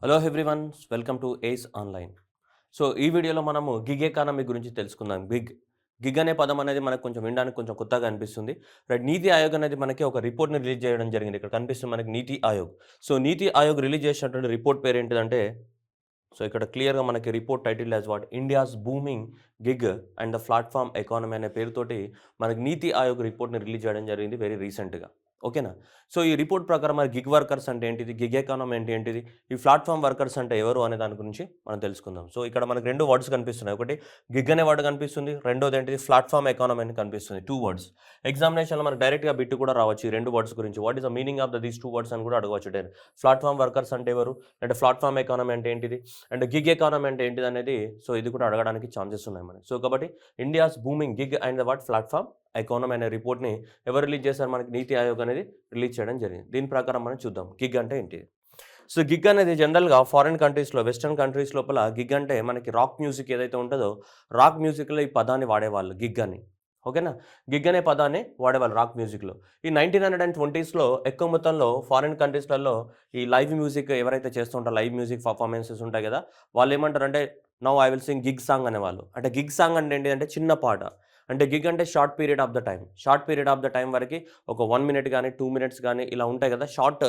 Hello everyone, welcome to ace online. So ఈ వీడియోలో మనము గిగ్ ఎకానమీ గురించి తెలుసుకుందాం. గిగ్ అనే పదం అనేది మనకు కొంచెం వినడానికి కొంచెం కొత్తగా అనిపిస్తుంది. రైట్, నీతి ఆయోగ్ అనేది మనకి ఒక రిపోర్ట్‌ని రిలీజ్ చేయడం జరిగింది. ఇక్కడ కనిపిస్తుంది మనకి నీతి ఆయోగ్. సో నీతి ఆయోగ్ రిలీజ్ చేసినటువంటి రిపోర్ట్ పేరు ఏంటిదంటే, సో ఇక్కడ క్లియర్‌గా మనకి report title as what India's booming gig and the platform economy అనే పేరుతోటి మనకి నీతి ఆయోగ్ రిపోర్ట్‌ని రిలీజ్ చేయడం జరిగింది వెరీ రీసెంట్‌గా. ఓకేనా? సో ఈ రిపోర్ట్ ప్రకారం మరి గిగ్ వర్కర్స్ అంటే ఏంటిది? గిగ్ ఎకానమీ అంటే ఏంటిది? ఈ ప్లాట్‌ఫార్మ్ వర్కర్స్ అంటే ఎవరు అనే దాని గురించి మనం తెలుసుకుందాం. సో ఇక్కడ మనకు 2 వర్డ్స్ కనిపిస్తున్నాయి. ఒకటి గిగ్ అనే వర్డ్ కనిపిస్తుంది. రెండోది ఏంటిది? ప్లాట్‌ఫార్మ్ ఎకానమీ అని కనిపిస్తుంది. 2 వర్డ్స్. ఎగ్జామినేషన్‌లో మనకు డైరెక్ట్‌గా బిట్ కూడా రావచ్చు ఈ 2 వర్డ్స్ గురించి. What is the meaning of these 2 words అని కూడా అడగవచ్చు డైరెక్ట్. ప్లాట్‌ఫార్మ్ వర్కర్స్ అంటే ఎవరు? అంటే ప్లాట్‌ఫార్మ్ ఎకానమీ అంటే ఏంటిది? అండ్ గిగ్ ఎకానమీ అంటే ఏంటిదనేది సో ఇది కూడా అడగడానికి ఛాన్సెస్ ఉన్నాయి మనకి. సో కాబట్టి India's booming gig and the what platform economy అనే రిపోర్ట్‌ని ఎవరు రిలీజ్ చేశారు? మనకి నీతి ఆయోగ్ అనేది రిలీజ్ చేయడం జరిగింది. దీని ప్రకారం మనం చూద్దాం గిగ్ అంటే ఏంటి? సో గిగ్ అనేది జనరల్‌గా ఫారిన్ కంట్రీస్‌లో, వెస్టర్న్ కంట్రీస్ లోపల గిగ్ అంటే మనకి రాక్ మ్యూజిక్ ఏదైతే ఉంటదో, రాక్ మ్యూజిక్‌లో ఈ పదాన్ని వాడేవాళ్ళు గిగ్ అని. ఓకేనా? గిగ్ అనే పదాన్ని వాడేవాళ్ళు రాక్ మ్యూజిక్‌లో. ఈ 1920స్‌లో ఎక్కువ మొత్తంలో ఫారిన్ కంట్రీస్‌లలో ఈ లైవ్ మ్యూజిక్ ఎవరైతే చేస్తూ ఉంటారో, లైవ్ మ్యూజిక్ పర్ఫార్మెన్సెస్ ఉంటాయి కదా! వాళ్ళేమంటారంటే, now I will sing gig song అనేవాళ్ళు. అంటే గిగ్ సాంగ్ అంటే ఏంటిదంటే చిన్న పాట. అంటే గిగ్ అంటే short period of the time. Short period of the time వరకి ఒక 1 మినిట్ గాని, 2 మినిట్స్ గాని ఇలా ఉంటాయి కదా! షార్ట్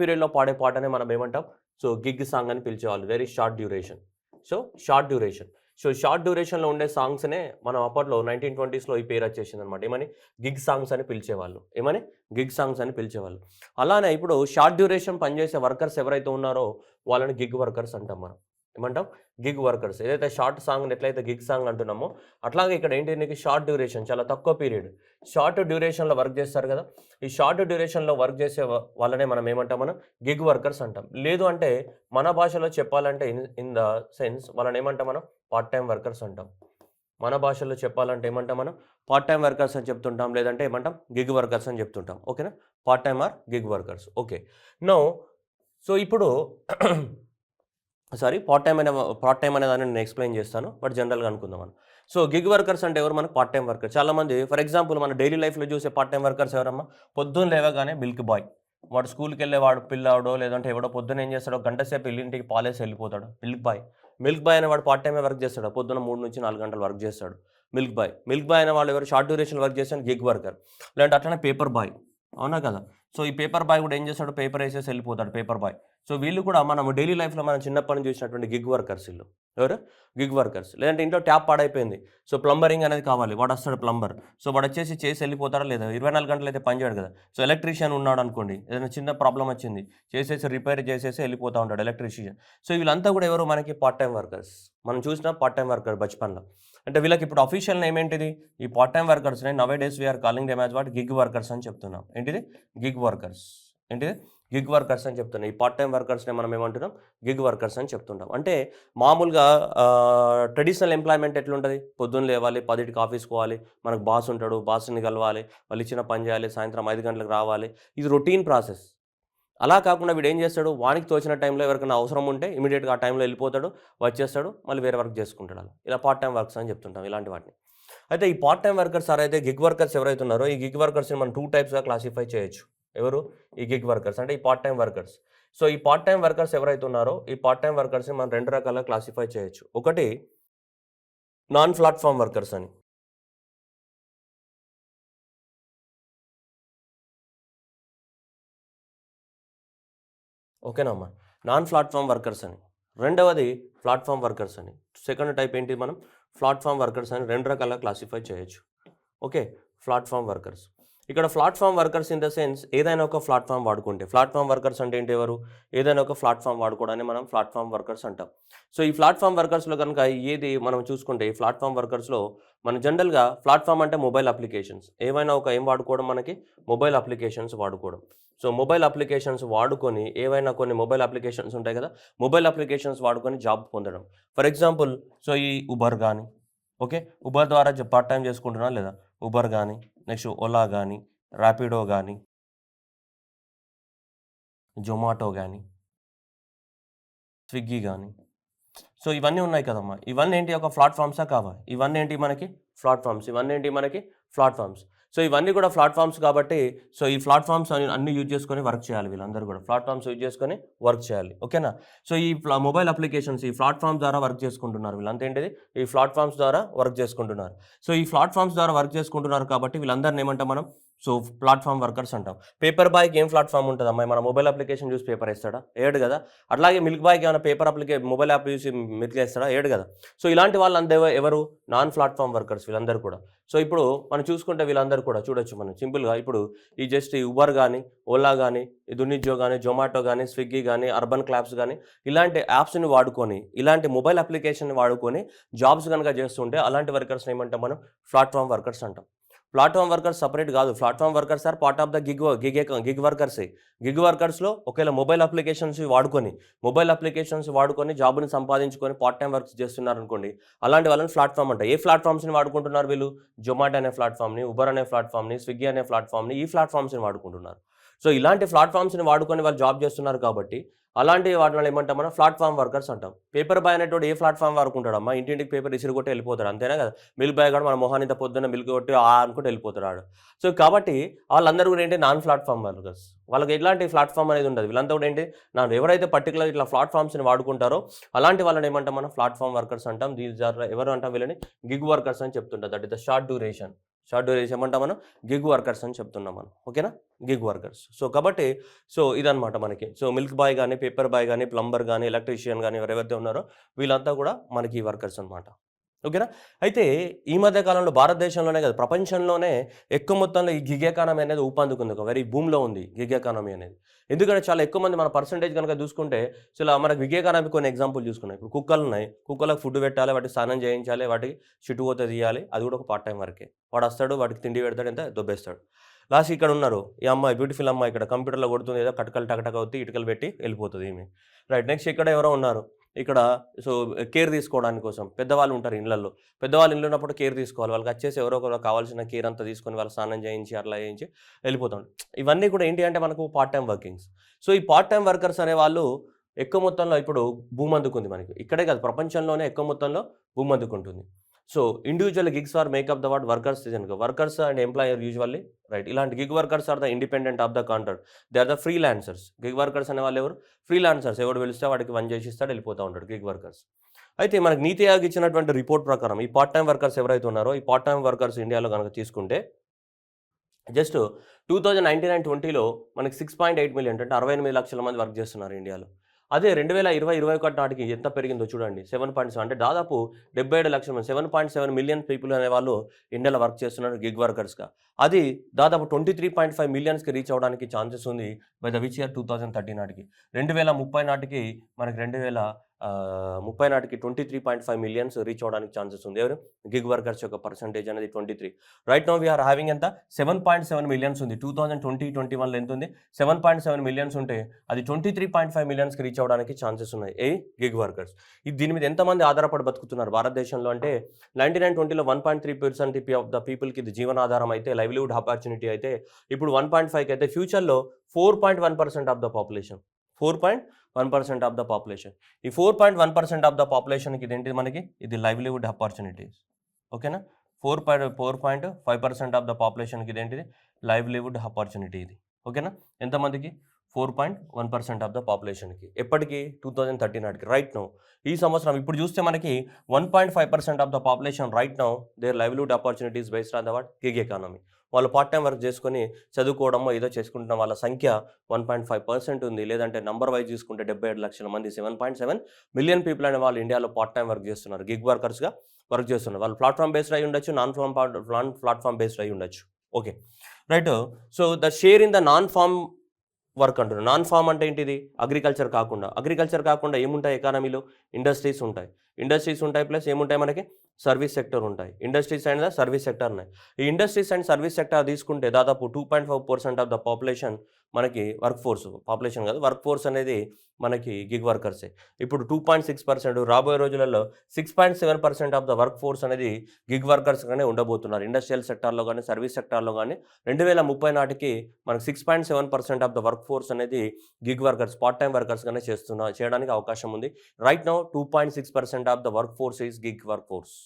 పీరియడ్‌లో పాడే పాటనే మనం ఏమంటాం? సో గిగ్ సాంగ్ అని పిలిచేవాళ్ళు. Very short duration. So short duration. So short డ్యూరేషన్‌లో ఉండే సాంగ్స్‌నే మనం అప్పట్లో 1920స్‌లో ఈ పేరొచ్చేసిందనమాట. ఏమని? గిగ్ సాంగ్స్ అని పిలిచేవాళ్ళు. ఏమని? గిగ్ సాంగ్స్ అని పిలిచేవాళ్ళు. అలానే ఇప్పుడు షార్ట్ డ్యూరేషన్ పనిచేసే వర్కర్స్ ఎవరైతే ఉన్నారో వాళ్ళని గిగ్ వర్కర్స్ అంటాం మనం. ఏమంటాం? Gig workers. ఏదైతే షార్ట్ సాంగ్‌ని ఎట్లయితే గిగ్ సాంగ్ అంటున్నామో, అట్లాగే ఇక్కడ ఏంటి నీకు షార్ట్ డ్యూరేషన్ చాలా తక్కువ పీరియడ్. షార్ట్ డ్యూరేషన్‌లో వర్క్ చేస్తారు కదా! ఈ షార్ట్ డ్యూరేషన్‌లో వర్క్ చేసే వాళ్ళనే మనం ఏమంటాం మనం? గిగ్ వర్కర్స్ అంటాం. లేదు అంటే మన భాషలో చెప్పాలంటే ఇన్ ఇన్ ద సెన్స్ వాళ్ళని ఏమంటాం మనం? పార్ట్ టైమ్ వర్కర్స్ అంటాం. మన భాషలో చెప్పాలంటే ఏమంటాం మనం? పార్ట్ టైమ్ వర్కర్స్ అని చెప్తుంటాం. లేదంటే ఏమంటాం? గిగ్ వర్కర్స్ అని చెప్తుంటాం. ఓకేనా? Part time or gig workers. Okay. Now so ఇప్పుడు సారీ, పార్ట్ టైమ్ అనే దాన్ని నేను ఎక్స్‌ప్లెయిన్ చేస్తాను. బట్ జనరల్‌గా అనుకుందాం మనం. సో గిగ్ వర్కర్స్ అంటే ఎవరు? మనకు పార్ట్ టైమ్ వర్కర్. చాలామంది ఫర్ ఎగ్జాంపుల్ మన డైలీ లైఫ్‌లో చూసే పార్ట్ టైమ్ వర్కర్స్ ఎవరమ్మా? పొద్దున్న లేవగానే మిల్క్ బాయ్. వాడు స్కూల్‌కెళ్ళేవాడు పిల్లాడో లేదంటే ఎవడో పొద్దున్న ఏం చేస్తాడో గంట సేపు ఎళ్ళింటికి పాలేసి వెళ్ళిపోతాడు. Milk boy. మిల్క్ బాయ్ అనేవాడు పార్ట్ టైమే వర్క్ చేస్తాడు. పొద్దున్న 3-4 గంటలు వర్క్ చేస్తాడు. Milk boy. మిల్క్ బాయ్ అనేవాళ్ళు ఎవరు? షార్ట్ డ్యూరేషన్ వర్క్ చేసే గిగ్ వర్కర్. లేదంటే అట్లనే పేపర్ బాయ్. అవునా కదా! సో ఈ పేపర్ బాయ్ కూడా ఏం చేస్తాడు? పేపర్ ఏసేసి వెళ్ళిపోతాడు పేపర్ బాయ్. సో వీళ్ళు కూడా మనం డైలీ లైఫ్‌లో మనం చిన్నప్పటి నుంచి చూసినటువంటి గిగ్ వర్కర్స్ ఈళ్ళు. ఎవరు? Gig workers. లేదంటే ఇంట్లో ట్యాప్ పాడైపోయింది. సో ప్లంబరింగ్ అనేది కావాలి. వాడొస్తాడు ప్లంబర్. సో వాడొచ్చేసి చేసి వెళ్ళిపోతాడా లేదా? 24 గంటలైతే పని చేయడు కదా! సో ఎలక్ట్రీషియన్ ఉన్నాడనుకోండి. ఏదైనా చిన్న ప్రాబ్లమ్ వచ్చింది. చేసేసి రిపేర్ చేసేసి వెళ్ళిపోతా ఉంటాడు ఎలక్ట్రీషియన్. సో వీళ్ళంతా కూడా ఎవరు? మనకి పార్ట్ టైమ్ వర్కర్స్. మనం చూసిన పార్ట్ టైమ్ వర్కర్ బచ్‌పన్‌లో. అంటే వీళ్ళకి ఇప్పుడు అఫీషియల్ నేమ్ ఏంటిది? ఈ పార్ట్ టైమ్ వర్కర్స్‌ని nowadays we are calling them as what? Gig workers అని చెప్తున్నాం. ఏంటిది? Gig workers. ఏంటిది? గిగ్ వర్కర్స్ అని చెప్తున్నాం. ఈ పార్ట్ టైమ్ వర్కర్స్‌ని మనం ఏమంటున్నాం? గిగ్ వర్కర్స్ అని చెప్తుంటాం. అంటే మామూలుగా ట్రెడిషనల్ ఎంప్లాయ్‌మెంట్ ఎట్లుంటది? పొద్దున్న లేవాలి, 10కి ఆఫీస్‌కి పోవాలి, మనకు బాస్ ఉంటాడు, బాస్‌ని కలవాలి, వాళ్ళు ఇచ్చిన పని చేయాలి, సాయంత్రం 5 గంటలకు రావాలి. ఇది రొటీన్ ప్రాసెస్. అలా కాకుండా వీడేం చేస్తాడు? వానికి తోచిన టైంలో ఎవరికైనా అవసరం ఉంటే ఇమ్మీడియేట్‌గా ఆ టైంలో ఎళ్ళిపోతాడు, వచ్చేస్తాడు, మళ్ళీ వేరే వర్క్ చేసుకుంటాడు అలా. ఇలా పార్ట్ టైమ్ వర్క్స్ అని చెప్తుంటాం ఇలాంటి వాటిని. అయితే ఈ పార్ట్ టైమ్ వర్కర్స్ ఆరైతే గిగ్ వర్కర్స్ ఎవరైతే ఉన్నారో, ఈ గిగ్ వర్కర్స్‌ని మనం 2 టైప్స్‌గా క్లాసిఫై చేయొచ్చు. ఎవరు? ఈ గిగ్ వర్కర్స్ అంటే ఈ పార్ట్ టైమ్ వర్కర్స్. సో ఈ పార్ట్ టైమ్ వర్కర్స్ ఎవరైతే ఉన్నారో, ఈ పార్ట్ టైమ్ వర్కర్స్‌ని మనం 2 రకాలుగా క్లాసిఫై చేయొచ్చు. ఒకటి నాన్ ప్లాట్‌ఫార్మ్ వర్కర్స్ అని. ఓకేనా అమ్మా? నాన్ ప్లాట్‌ఫార్మ్ వర్కర్స్ అని. రెండవది ప్లాట్‌ఫార్మ్ వర్కర్స్ అని. సెకండ్ టైప్ ఏంటి మనం? ప్లాట్‌ఫార్మ్ వర్కర్స్ అని 2 రకాలుగా క్లాసిఫై చేయొచ్చు. ఓకే. Platform workers. ఇక్కడ platform workers in the sense ఏదైనా ఒక ప్లాట్‌ఫార్మ్ వాడుకుంటే. ప్లాట్‌ఫార్మ్ వర్కర్స్ అంటే ఏంటి ఎవరు? ఏదైనా ఒక ప్లాట్‌ఫార్మ్ వాడుకోవడాన్ని మనం ప్లాట్‌ఫార్మ్ వర్కర్స్ అంటాం. సో ఈ ప్లాట్‌ఫార్మ్ వర్కర్స్‌లో గనుక ఏది మనం చూసుకుంటే ఈ ప్లాట్‌ఫార్మ్ వర్కర్స్‌లో మనం జనరల్‌గా ప్లాట్‌ఫార్మ్ అంటే మొబైల్ అప్లికేషన్స్. ఏవైనా ఒక ఏం వాడుకోవడం మనకి? మొబైల్ అప్లికేషన్స్ వాడుకోవడం. సో మొబైల్ అప్లికేషన్స్ వాడుకొని ఏవైనా కొన్ని మొబైల్ అప్లికేషన్స్ ఉంటాయి కదా! మొబైల్ అప్లికేషన్స్ వాడుకొని జాబ్ పొందడం. ఫర్ ఎగ్జాంపుల్ సో ఈ ఉబర్ గాని, ఓకే. ఉబర్ ద్వారా పార్ట్ టైమ్ చేసుకుంటున్నారా లేదా? ఉబర్ గాని, నెక్స్ట్ ఓలా గాని, రాపిడో గాని, జొమాటో గాని, స్విగ్గీ గాని. సో ఇవన్నీ ఉన్నాయి కదమ్మా! ఇవన్నీ ఏంటి ఒక ప్లాట్‌ఫార్మ్సా కావా? ఇవన్నీ ఏంటి మనకి? ప్లాట్‌ఫార్మ్స్. ఇవన్నీ ఏంటి మనకి? ప్లాట్‌ఫామ్స్. సో, ఇవన్నీ కూడా ప్లాట్‌ఫామ్స్ కాబట్టి సో, ఈ ప్లాట్‌ఫామ్స్ అన్నీ యూజ్ చేసుకొని వర్క్ చేయాలి వీళ్ళందరూ కూడా. ప్లాట్‌ఫామ్స్ యూజ్ చేసుకొని వర్క్ చేయాలి. ఓకేనా? సో, ఈ మొబైల్ అప్లికేషన్స్ ఈ ప్లాట్‌ఫామ్స్ ద్వారా వర్క్ చేసుకుంటున్నారు. వీళ్ళంతా ఏంటిది? ఈ ప్లాట్‌ఫామ్స్ ద్వారా వర్క్ చేసుకుంటున్నారు. సో, ఈ ప్లాట్‌ఫామ్స్ ద్వారా వర్క్ చేసుకుంటున్నారు కాబట్టి వీళ్ళందరిని ఏమంటాం మనం? సో, ప్లాట్‌ఫామ్ వర్కర్స్ అంటాం. పేపర్ బాయ్‌కి ఏం ప్లాట్‌ఫామ్ ఉంటదమ్మా? మన మొబైల్ అప్లికేషన్ చూసి పేపర్ ఏస్తాడా? ఏయడు గదా! అట్లాగే మిల్క్ బాయ్‌కి ఏమైనా పేపర్ మొబైల్ యాప్ చూసి మిల్క్ ఏస్తాడా? ఏయడు గదా! సో, ఇలాంటి వాళ్ళంతా ఎవరు? నాన్ ప్లాట్‌ఫామ్ వర్కర్స్ వీళ్ళందరూ కూడా. సో, ఇప్పుడు మనం చూసుకుంటే వీళ్ళందరూ కూడా చూడొచ్చు మనం సింపుల్‌గా ఇప్పుడు ఈ ఉబర్ గాని, ఓలా గాని, ఈ దున్నిజో గాని, జొమాటో గాని, స్విగ్గీ గాని, అర్బన్ క్లాబ్స్ గాని ఇలాంటి యాప్స్‌ని వాడుకొని, ఇలాంటి మొబైల్ అప్లికేషన్‌ని వాడుకొని జాబ్స్ గనుక చేస్తుంటే అలాంటి వర్కర్స్‌ని ఏమంటాం మనం? ప్లాట్‌ఫామ్ వర్కర్స్ అంటాం. ప్లాట్‌ఫామ్ వర్కర్స్ సెపరేట్ గాదు. Platform workers are part of the gig వర్కర్సే. గిగ్ వర్కర్స్‌లో ఒకేళ మొబైల్ అప్లికేషన్స్ వాడుకొని జాబ్‌ని సంపాదించుకొని పార్ట్ టైమ్ వర్క్స్ చేస్తున్నారనుకోండి. అలాంటి వాళ్ళని ప్లాట్‌ఫామ్ అంటారు. ఏ ప్లాట్‌ఫామ్స్‌ని వాడుకుంటున్నారు వీళ్ళు? జొమాటో అనే ప్లాట్‌ఫామ్‌ని, ఉబర్ అనే ప్లాట్‌ఫామ్‌ని, స్విగ్గీ అనే ప్లాట్‌ఫామ్‌ని ఈ ప్లాట్‌ఫామ్స్‌ని వాడుకుంటున్నారు. సో, ఇలాంటి ప్లాట్‌ఫామ్స్‌ని వాడుకొని వాళ్ళు జాబ్ చేస్తున్నారు కాబట్టి అలాంటి వాటిని ఏమంటాం మనం? ప్లాట్‌ఫామ్ వర్కర్స్ అంటాం. పేపర్ బాయ్ అనేటోడు ఏ ప్లాట్‌ఫామ్ వాడుకుంటాడమ్మా? ఇంటింటికి పేపర్ ఇసిరిగొట్టి ఎళ్ళిపోతాడు. అంతేనా కదా! మిల్క్ బాయ్ కూడా మన మొహాన ఇంత పొద్దున్న మిల్క్ కొట్టి అనుకుంటూ ఎళ్ళిపోతాడు ఆడు. సో, కాబట్టి వాళ్ళందరూ కూడా ఏంటి నాన్ ప్లాట్‌ఫామ్ వర్కర్స్. వాళ్ళకి ఎట్లాంటి ప్లాట్‌ఫామ్ అనేది ఉండదు. వీళ్ళంతా కూడా ఏంటి ఎవరైతే పర్టిక్యులర్ ఇట్లా ప్లాట్‌ఫామ్స్‌ని వాడుకుంటారో అలాంటి వాళ్ళని ఏమంటాం మనం? ప్లాట్‌ఫామ్ వర్కర్స్ అంటాం. దీస్ ఆర్ ఎవరు అంటాం వీళ్ళని? గిగ్ వర్కర్స్ అని చెప్తుంటాం. That is the short duration. Short duration ఏమంటాం మనం? గిగ్ వర్కర్స్ అని చెప్తున్నాం మనం. ఓకేనా? Gig workers. సో, కాబట్టి ఇదనమాట మనకి. సో, మిల్క్ బాయ్ గాని, పేపర్ బాయ్ గాని, ప్లంబర్ గాని, ఎలక్ట్రీషియన్ గాని ఎవరైతే ఉన్నారో వీళ్ళంతా కూడా మనకి వర్కర్స్ అనమాట. ఓకేనా? అయితే ఈ మధ్య కాలంలో భారతదేశంలోనే కాదు ప్రపంచంలోనే ఎక్కువ మొత్తంలో ఈ గిగ్ ఎకానమీ అనేది ఊపందుకుంది. ఒక వెరీ బూమ్‌లో ఉంది గిగ్ ఎకానమీ అనేది. ఎందుకంటే చాలా ఎక్కువ మంది మన పర్సెంటేజ్ గనుక చూసుకుంటే మనకు గిగ్ ఎకానమీ కొన్ని ఎగ్జాంపుల్ చూసుకున్నాం. ఇప్పుడు కుక్కలున్నాయి. కుక్కలకు ఫుడ్ పెట్టాలి, వాటికి స్నానం చేయించాలి, వాటికి చిట్టుపోత తీయాలి. అది కూడా ఒక పార్ట్ టైమ్ వర్కే. వాడొస్తాడు, వాటికి తిండి పెడతాడు, ఎంత దొబ్బేస్తాడు. లాస్ట్‌కి ఇక్కడున్నారు. ఈ అమ్మాయి బ్యూటిఫుల్ అమ్మాయి ఇక్కడ కంప్యూటర్‌లో కొడుతుంది. ఏదో కటకలు టకటక ఒత్తి ఇటుకలు పెట్టి ఎళ్ళిపోతది ఈమె. రైట్. నెక్స్ట్ ఇక్కడ ఎవరో ఉన్నారు. ఇక్కడ సో, కేర్ తీసుకోవడానికి కోసం పెద్దవాళ్ళు ఉంటారు ఇళ్ళల్లో. పెద్దవాళ్ళు ఇల్లు ఉన్నప్పుడు కేర్ తీసుకోవాలి. వాళ్ళకచ్చేసి ఎవరో ఒకరు కావాల్సిన కేర్ అంతా తీసుకొని వాళ్ళకి స్నానం చేయించి, అట్లా చేయించి వెళ్ళిపోతాం. ఇవన్నీ కూడా ఏంటి అంటే మనకు పార్ట్ టైమ్ వర్కింగ్స్. సో, ఈ పార్ట్ టైమ్ వర్కర్స్ అనేవాళ్ళు ఎక్కువ మొత్తంలో ఇప్పుడు భూమందుకుంది మనకి. ఇక్కడే కాదు ప్రపంచంలోనే ఎక్కువ మొత్తంలో భూమందుకుంటుంది. So, individual gigs are make up the word workers workers and employer usually right. ఇలాంటి gig workers are the independent of the contract. They are the freelancers. Gig workers అనేవాళ్ళు ఎవరు? ఫ్రీలాన్సర్స్. ఎవడు పిలిస్తే వాడికి పని చేసిస్తాడు వెళ్ళిపోతా ఉంటాడు గిగ్ వర్కర్స్. అయితే మనకు నీతి ఆయోగ్ ఇచ్చినటువంటి రిపోర్ట్ ప్రకారం ఈ పార్ట్ టైమ్ వర్కర్స్ ఎవరైతే ఉన్నారో ఈ పార్ట్ టైమ్ వర్కర్స్ ఇండియాలో గనుక తీసుకుంటే జస్ట్ 2019-20లో మనకి 6.8 మిలియన్ అంటే 68 లక్షల మంది వర్క్ చేస్తున్నారు ఇండియాలో. అదే 2020-21 నాటికి ఎంత పెరిగిందో చూడండి. 7.7 అంటే దాదాపు 77 లక్షల మంది 7.7 మిలియన్ పీపుల్ అనేవాళ్ళు ఇండియాలో వర్క్ చేస్తున్నారు గిగ్ వర్కర్స్‌గా. అది దాదాపు 23.5 మిలియన్స్‌కి రీచ్ అవ్వడానికి ఛాన్సెస్ ఉంది బై ద విచ్ ఇయర్ 2030 నాటికి. 2030 నాటికి మనకి 30 నాటికి 23.5 మిలియన్స్ రీచ్ అవ్వడానికి ఛాన్సెస్ ఉంది. ఎవరు? గిగ్ వర్కర్స్ యొక్క పర్సెంటేజ్ అనేది 23. Right now we are having ఎంత? 7.7 మిలియన్స్ ఉంది. 2020-21లో ఎంతుంది? 7.7 మిలియన్స్ ఉంటే అది 23.5 మిలియన్స్‌కి రీచ్ అవ్వడానికి ఛాన్సెస్ ఉన్నాయి. Gig workers. దీని మీద ఎంతమంది ఆధారపడి బతుకుతున్నారు భారతదేశంలో అంటే 1920లో 1.3% ఆఫ్ ద పీపుల్‌కి ఇది జీవనాధారం అయితే లైవ్లీవుడ్ ఆపర్చునిటీ అయితే ఇప్పుడు 1.5కి అయితే ఫ్యూచర్‌లో 4.1% of the population. 4.1% of the population. ఈ 4.1% ఆఫ్ ద పాపులేషన్‌కి ఇదేంటిది మనకి? ఇది లైవ్లీవుడ్ ఆపర్చునిటీస్. ఓకేనా? 4.5% ఆఫ్ ద పాపులేషన్‌కి ఇదేంటిది? లైవ్లీవుడ్ ఆపర్చునిటీ ఇది. ఓకేనా? ఎంతమందికి? 4.1% ఆఫ్ ద పాపులేషన్‌కి. ఎప్పటికి? 2030 నాటికి. Right now. ఈ సంవత్సరం ఇప్పుడు చూస్తే మనకి 1.5% of the population right now there livelihood opportunities based on the gig economy. వాళ్ళు పార్ట్ టైమ్ వర్క్ చేసుకొని చదువుకోవడమో ఏదో చేసుకుంటున్న వాళ్ళ సంఖ్య 1.5% ఉంది. లేదంటే నంబర్ వైస్ చూసుకుంటే 77 లక్షల మంది 7.7 మిలియన్ పీపుల్ అనే వాళ్ళు ఇండియాలో పార్ట్ టైమ్ వర్క్ చేస్తున్నారు. గిగ్ వర్కర్స్‌గా వర్క్ చేస్తున్నారు. వాళ్ళు ప్లాట్‌ఫామ్ బేస్డ్ అయ్యి ఉండొచ్చు. నాన్ ప్లాట్‌ఫామ్ బేస్డ్ అయ్యి ఉండొచ్చు. Okay. Right. So, the share in the non farm work అంటున్నారు. నాన్ ఫార్మ్ అంటే ఏంటిది? అగ్రికల్చర్ కాకుండా. అగ్రికల్చర్ కాకుండా ఏముంటాయి ఎకానమీలో? ఇండస్ట్రీస్ ఉంటాయి. ఇండస్ట్రీస్ ఉంటాయి ప్లస్ ఏముంటాయి మనకి? సర్వీస్ సెక్టర్ ఉంటాయి. Industries and the service sector ఉన్నాయి. ఈ ఇండస్ట్రీస్ అండ్ సర్వీస్ సెక్టర్ తీసుకుంటే దాదాపు 2.5% ఆఫ్ ద పాపులేషన్ మనకి వర్క్ ఫోర్స్ పాపులేషన్ కాదు. వర్క్ ఫోర్స్ అనేది మనకి గిగ్ వర్కర్సే. ఇప్పుడు 2.6% రాబోయే రోజులలో 6.7% ఆఫ్ ద వర్క్ ఫోర్స్ అనేది గిగ్ వర్కర్స్‌గానే ఉండబోతున్నారు. ఇండస్ట్రియల్ సెక్టార్‌లో గాని, సర్వీస్ సెక్టార్‌లో గాని 2030 నాటికి మనకు 6.7% ఆఫ్ ద వర్క్ ఫోర్స్ అనేది గిగ్ వర్కర్స్, పార్ట్ టైమ్ వర్కర్స్‌గానే చేయడానికి అవకాశం ఉంది. Right now 2.6% of the work force is gig work force.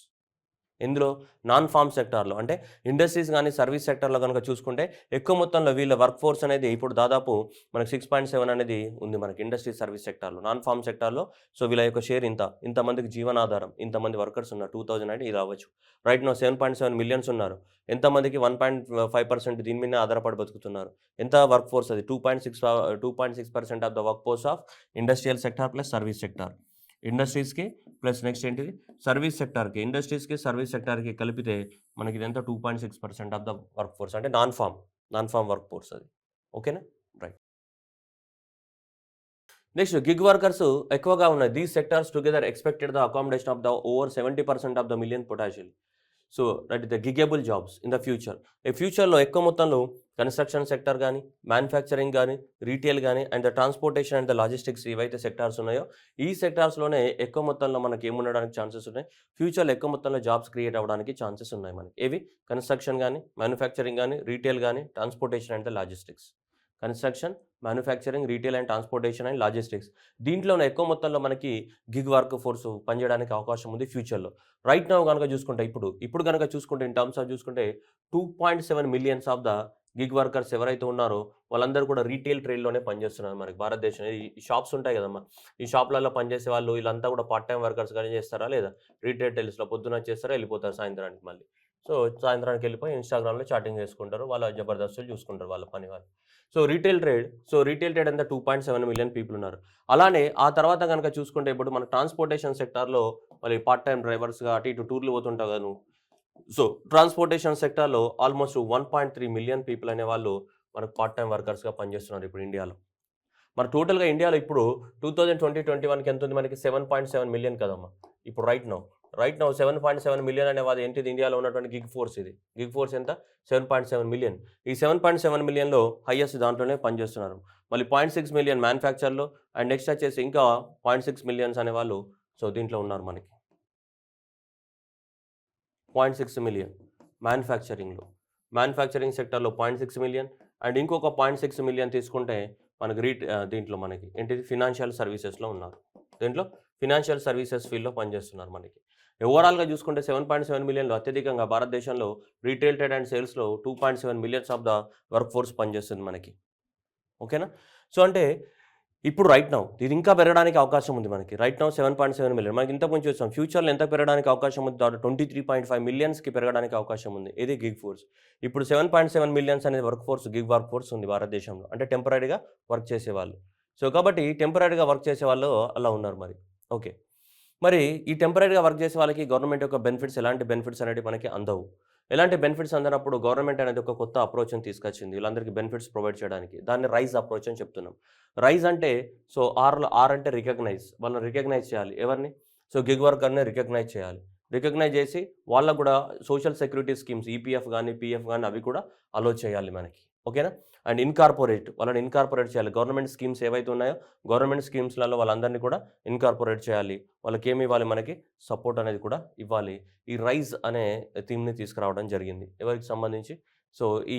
ఇందులో నాన్ ఫార్మ్ సెక్టార్‌లో అంటే ఇండస్ట్రీస్ గాని, సర్వీస్ సెక్టార్‌లో గనుక చూసుకుంటే ఎక్కువ మొత్తంలో వీళ్ళ వర్క్ ఫోర్స్ అనేది ఇప్పుడు దాదాపు మనకు 6.7 అనేది ఉంది మనకి ఇండస్ట్రీ సర్వీస్ సెక్టార్‌లో. నాన్ ఫార్మ్ సెక్టార్‌లో సో వీళ్ళ యొక్క షేర్ ఇంత. ఇంతమందికి జీవనాధారం, ఇంతమంది వర్కర్స్ ఉన్నారు. 2000 అంటే ఇలా అవ్వచ్చు. రైట్ నౌ 7.7 మిలియన్స్ ఉన్నారు. ఎంతమందికి 1.5% దీని మీదనే ఆధారపడి బతుకుతున్నారు. ఎంత వర్క్ ఫోర్స్ అది 2.6% of the work force of industrial sector plus service sector. ఇండస్ట్రీస్‌కి ప్లస్ నెక్స్ట్ ఏంటిది సర్వీస్ సెక్టార్‌కి. ఇండస్ట్రీస్‌కి, సర్వీస్ సెక్టార్‌కి కలిపితే మనకి ఇదెంత 2.6% ఆఫ్ ద వర్క్ ఫోర్స్ అంటే నాన్ ఫార్మ్ వర్క్ ఫోర్స్ అది. ఓకేనా? రైట్. నెక్స్ట్ గిగ్ వర్కర్స్ ఎక్కువగా ఉన్నాయి. These sectors together expected the accommodation of the over 70% of the million potential. So that the gigable jobs in the future. ఈ ఫ్యూచర్‌లో ఎక్కువ మొత్తంలో construction sector గాని, manufacturing గాని, రీటైల్ గాని and the transportation and the logistics ఏవైతే sectors ఉన్నాయో, ఈ సెక్టార్స్‌లోనే ఎక్కువ మొత్తంలో మనకి ఏముండడానికి ఛాన్సెస్ ఉన్నాయి. ఫ్యూచర్‌లో ఎక్కువ మొత్తంలో జాబ్స్ క్రియేట్ అవ్వడానికి ఛాన్సెస్ ఉన్నాయి మనకి. ఏవి? కన్‌స్ట్రక్షన్ గాని, మ్యానుఫ్యాక్చరింగ్ గాని, రీటైల్ గాని, transportation and the logistics. Construction, manufacturing, retail and transportation and logistics. దీంట్లోనే ఎక్కువ మొత్తంలో మనకి గిగ్ వర్క్ ఫోర్స్ పనిచేయడానికి అవకాశం ఉంది ఫ్యూచర్‌లో. రైట్ నౌ గనుక చూసుకుంటే ఇప్పుడు గనుక చూసుకుంటే ఇన్ టర్మ్స్ ఆఫ్ చూసుకుంటే 2.7 millions of the gig workers ఎవరైతే ఉన్నారో వాళ్ళందరూ కూడా రీటైల్ ట్రేడ్‌లోనే పనిచేస్తున్నారు మనకి భారతదేశం. ఈ షాప్స్ ఉంటాయి కదమ్మా! ఈ షాప్‌లలో పనిచేసే వాళ్ళు వీళ్ళంతా కూడా పార్ట్ టైమ్ వర్కర్స్‌గానే చేస్తారా లేదా? రీటైల్స్‌లో పొద్దున చేస్తారా ఎళ్ళిపోతారు సాయంత్రానికి మళ్ళీ. సో, సాయంత్రానికి ఎళ్ళిపోయి ఇన్‌స్టాగ్రామ్‌లో చాటింగ్ చేసుకుంటారు. వాళ్ళ జబర్దస్తులు చూసుకుంటారు వాళ్ళ పని వాళ్ళు. రీటైల్ ట్రేడ్ అంతా 2.7 మిలియన్ పీపుల్ ఉన్నారు. అలానే ఆ తర్వాత గనక చూసుకుంటే ఇప్పుడు మన ట్రాన్స్‌పోర్టేషన్ సెక్టార్‌లో మరి పార్ట్ టైమ్ డ్రైవర్స్‌గా అటు ఇటు టూర్‌లు పోతుంటావు కదా నువ్వు. సో, ట్రాన్స్‌పోర్టేషన్ సెక్టార్‌లో ఆల్‌మోస్ట్ 1.3 మిలియన్ పీపుల్ అనేవాళ్ళు మనకు పార్ట్ టైమ్ వర్కర్స్‌గా పనిచేస్తున్నారు ఇప్పుడు ఇండియాలో. మరి టోటల్‌గా ఇండియాలో ఇప్పుడు 2020, 21కి ఎంతుంది మనకి 7.7 మిలియన్ కదమ్మా! ఇప్పుడు రైట్ నౌ 7.7 మిలియన్ అనేవాది ఏంటిది ఇండియాలో ఉన్నటువంటి గిగ్ ఫోర్స్ ఇది. గిగ్ ఫోర్స్ ఎంత? 7.7 మిలియన్. ఈ 7.7 మిలియన్‌లో హైయెస్ట్ దాంట్లోనే పనిచేస్తున్నారు. మళ్ళీ 0.6 మిలియన్ మ్యానుఫ్యాక్చర్‌లో అండ్ నెక్స్ట్ వచ్చేసి ఇంకా 0.6 మిలియన్స్ అనేవాళ్ళు సో, దీంట్లో ఉన్నారు మనకి. 0.6 మిలియన్ మ్యానుఫ్యాక్చరింగ్‌లో. మ్యానుఫ్యాక్చరింగ్ సెక్టార్‌లో 0.6 మిలియన్ అండ్ ఇంకొక 0.6 మిలియన్ తీసుకుంటే మనకి దీంట్లో మనకి ఏంటిది ఫినాన్షియల్ సర్వీసెస్‌లో ఉన్నారు. దేంట్లో? ఫినాన్షియల్ సర్వీసెస్ ఫీల్డ్‌లో పనిచేస్తున్నారు మనకి. ఓవరాల్‌గా చూసుకుంటే 7.7 మిలియన్‌లో అత్యధికంగా భారతదేశంలో రీటైల్ ట్రేడ్ అండ్ సేల్స్‌లో 2.7 millions of the work force పనిచేస్తుంది మనకి. ఓకేనా? సో, అంటే ఇప్పుడు రైట్ నౌ ఇది ఇంకా పెరగడానికి అవకాశం ఉంది మనకి. Right now 7.7 million. మనకి ఇంతకుముందు చూసాం. ఫ్యూచర్‌లో ఎంత పెరగడానికి అవకాశం ఉంది? 23.5 మిలియన్స్‌కి పెరగడానికి అవకాశం ఉంది. ఇది గిగ్ ఫోర్స్. ఇప్పుడు 7.7 మిలియన్స్ అనేది గిగ్ వర్క్ ఫోర్స్ ఉంది భారతదేశంలో. అంటే టెంపరరీగా వర్క్ చేసేవాళ్ళు. సో, కాబట్టి టెంపరరీగా వర్క్ చేసేవాళ్ళు అలా ఉన్నారు మరి. ఓకే. మరి ఈ టెంపరరీగా వర్క్ చేసే వాళ్ళకి గవర్నమెంట్ యొక్క ఎలాంటి బెనిఫిట్స్ అనేటివి మనకి అందవు. ఎలాంటి బెనిఫిట్స్ అందనప్పుడు గవర్నమెంట్ అనేది ఒక కొత్త అప్రోచ్‌ని తీసుకొచ్చింది. వీళ్ళందరికీ బెనిఫిట్స్ ప్రొవైడ్ చేయడానికి. దాన్ని రైజ్ అప్రోచ్ అని చెప్తున్నాం. రైజ్ అంటే సో, ఆర్ అంటే రికగ్నైజ్. వాళ్ళని రికగ్నైజ్ చేయాలి. ఎవరిని? సో, గిగ్ వర్కర్‌ని రికగ్నైజ్ చేయాలి. రికగ్నైజ్ చేసి వాళ్ళకి గూడా సోషల్ సెక్యూరిటీ స్కీమ్స్ ఈపీఎఫ్ గాని, పీఎఫ్ గాని అవి కూడా అలో చేయాలి మనకి. ఓకేనా? అండ్ వాళ్ళని ఇన్కార్పొరేట్ చేయాలి. గవర్నమెంట్ స్కీమ్స్ ఏవైతే ఉన్నాయో గవర్నమెంట్ స్కీమ్స్‌లలో వాళ్ళందరిని కూడా ఇన్కార్పొరేట్ చేయాలి. వాళ్ళకేమి ఇవ్వాలి మనకి? సపోర్ట్ అనేది కూడా ఇవ్వాలి. ఈ రైజ్ అనే థీమ్‌ని తీసుకురావడం జరిగింది. ఎవరికి సంబంధించి? సో, ఈ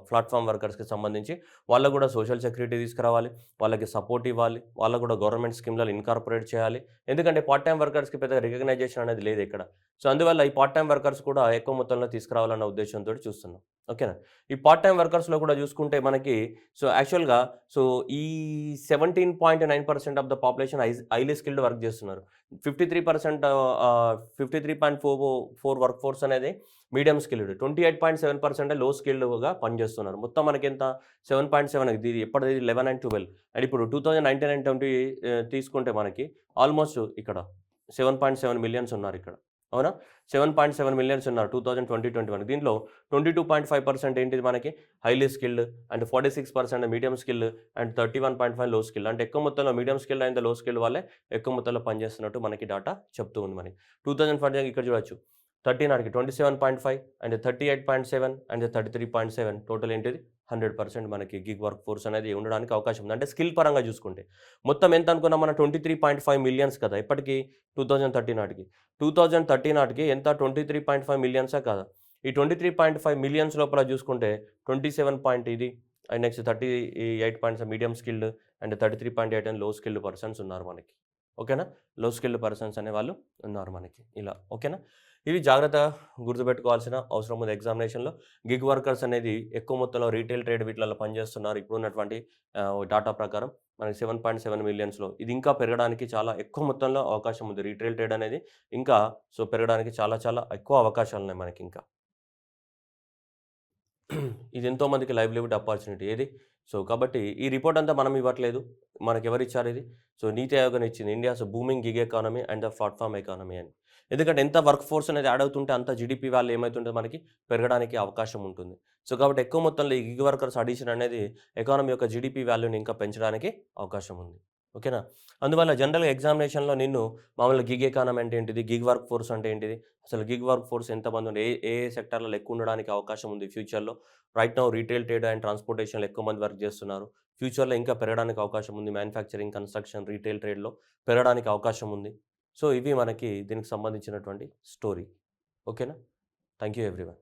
ప్లాట్‌ఫార్మ్ వర్కర్స్‌కి సంబంధించి వాళ్ళకి గూడా సోషల్ సెక్యూరిటీ తీసుకురావాలి. వాళ్ళకి సపోర్ట్ ఇవ్వాలి. వాళ్ళకి గూడా గవర్నమెంట్ స్కీమ్‌లలో ఇన్కార్పొరేట్ చేయాలి. ఎందుకంటే పార్ట్ టైమ్ వర్కర్స్‌కి పెద్దగా రికగ్నైజేషన్ అనేది లేదు ఇక్కడ. సో, అందువల్ల ఈ పార్ట్ టైమ్ వర్కర్స్ కూడా ఎక్కువ మొత్తంలో తీసుకురావాలన్న ఉద్దేశ్యంతోటి చూస్తున్నాం. ఓకేనా? ఈ పార్ట్ టైమ్ వర్కర్స్‌లో కూడా చూసుకుంటే మనకి సో, యాక్చువల్‌గా సో, ఈ 17.9% of the population highly skilled work చేస్తున్నారు. 53% 53.44 వర్క్ ఫోర్స్ అనేది మీడియం స్కిల్డ్. 28.7% లో స్కిల్డ్‌గా పనిచేస్తున్నారు. మొత్తం మనకెంత 7.7 ఇది ఎప్పటిది 11 అండ్ 12 అండ్ ఇప్పుడు 2019 అండ్ 20 తీసుకుంటే మనకి ఆల్‌మోస్ట్ ఇక్కడ 7.7 మిలియన్స్ ఉన్నారిక్కడ. అవునా? 7.7 మిలియన్స్ ఉన్నారు 2020, 21 దీంట్లో 22.5% ఏంటిది మనకి highly skilled and 46% medium skill and 31.5 లో స్కిల్. అంటే ఎక్కువ మొత్తంలో మీడియం స్కిల్ అండ్ లో స్కిల్ వాళ్ళే ఎక్కువ మొత్తంలో పనిచేస్తున్నట్టు మనకి డాటా చెప్తూ ఉంది మనకి. 2040 ఇక్కడ చూడొచ్చు. 13 27.5 అండ్ 38.7 అండ్ 33.7 టోటల్ ఏంటిది 100% మనకి గిగ్ వర్క్ ఫోర్స్ అనేది ఉండడానికి అవకాశం ఉంది. అంటే స్కిల్ పరంగా చూసుకుంటే. మొత్తం ఎంత అనుకున్నాం మనం 23.5 మిలియన్స్ కదా! ఎప్పటికి 2030 నాటికి. 2030 నాటికి ఎంత 23.5 మిలియన్సా కాదా? ఈ 23.5 మిలియన్స్ లోపల చూసుకుంటే 27 పాయింట్ ఇది and next 38 medium skilled and 33.8 అని లో స్కిల్డ్ పర్సన్స్ ఉన్నారు మనకి. ఓకేనా? లో స్కిల్డ్ పర్సన్స్ అనేవాళ్ళు ఉన్నారు మనకి ఇలా. ఓకేనా? ఇవి జాగ్రత్తగా గుర్తుపెట్టుకోవాల్సిన అవసరం ఉంది ఎగ్జామినేషన్‌లో. గిగ్ వర్కర్స్ అనేది ఎక్కువ మొత్తంలో రీటైల్ ట్రేడ్ వీటిలలో పనిచేస్తున్నారు. ఇప్పుడున్నటువంటి డాటా ప్రకారం మనకి 7.7 మిలియన్స్‌లో. ఇది ఇంకా పెరగడానికి చాలా ఎక్కువ మొత్తంలో అవకాశం ఉంది. రీటైల్ ట్రేడ్ అనేది ఇంకా పెరగడానికి చాలా చాలా ఎక్కువ అవకాశాలున్నాయి మనకింకా. ఇది ఎంతో మందికి లైవ్‌లీవుడ్ ఆపర్చునిటీ. ఏది? కాబట్టి ఈ రిపోర్ట్ అంతా మనం ఇవ్వట్లేదు. మనకెవరిచ్చారిది? నీతి ఆయోగనే ఇచ్చింది. India's booming gig economy and the platform economy అని. ఎందుకంటే ఎంత వర్క్ ఫోర్స్ అనేది యాడ్ అవుతుంటే అంత జీడీపీ వాల్యూ ఏమైతుంటది మనకి పెరగడానికి అవకాశం ఉంటుంది. కాబట్టి ఎక్కువ మొత్తంలో ఈ గిగ్ వర్కర్స్ అడిషన్ అనేది ఎకానమీ యొక్క జీడీపీ వాల్యూని ఇంకా పెంచడానికి అవకాశం ఉంది. ఓకేనా? అందువల్ల జనరల్‌గా ఎగ్జామినేషన్‌లో నిన్ను మామూలుగా గిగ్ ఎకానమీ అంటే ఏంటిది? గిగ్ వర్క్ ఫోర్స్ అంటే ఏంటిది? అసలు గిగ్ వర్క్ ఫోర్స్ ఎంతమంది ఏ ఏ సెక్టార్‌లలో ఎక్కువ ఉండడానికి అవకాశం ఉంది ఫ్యూచర్‌లో? Right now retail trade and ట్రాన్స్‌పోర్టేషన్‌లో ఎక్కువ మంది వర్క్ జేస్తున్నారు. ఫ్యూచర్‌లో ఇంకా పెరగడానికి అవకాశం ఉంది. మ్యానుఫ్యాక్చరింగ్, కన్‌స్ట్రక్షన్, రిటైల్ ట్రేడ్‌లో పెరగడానికి అవకాశం ఉంది. ఇవి మనకి దీనికి సంబంధించినటువంటి స్టోరీ. ఓకేనా? Thank you everyone.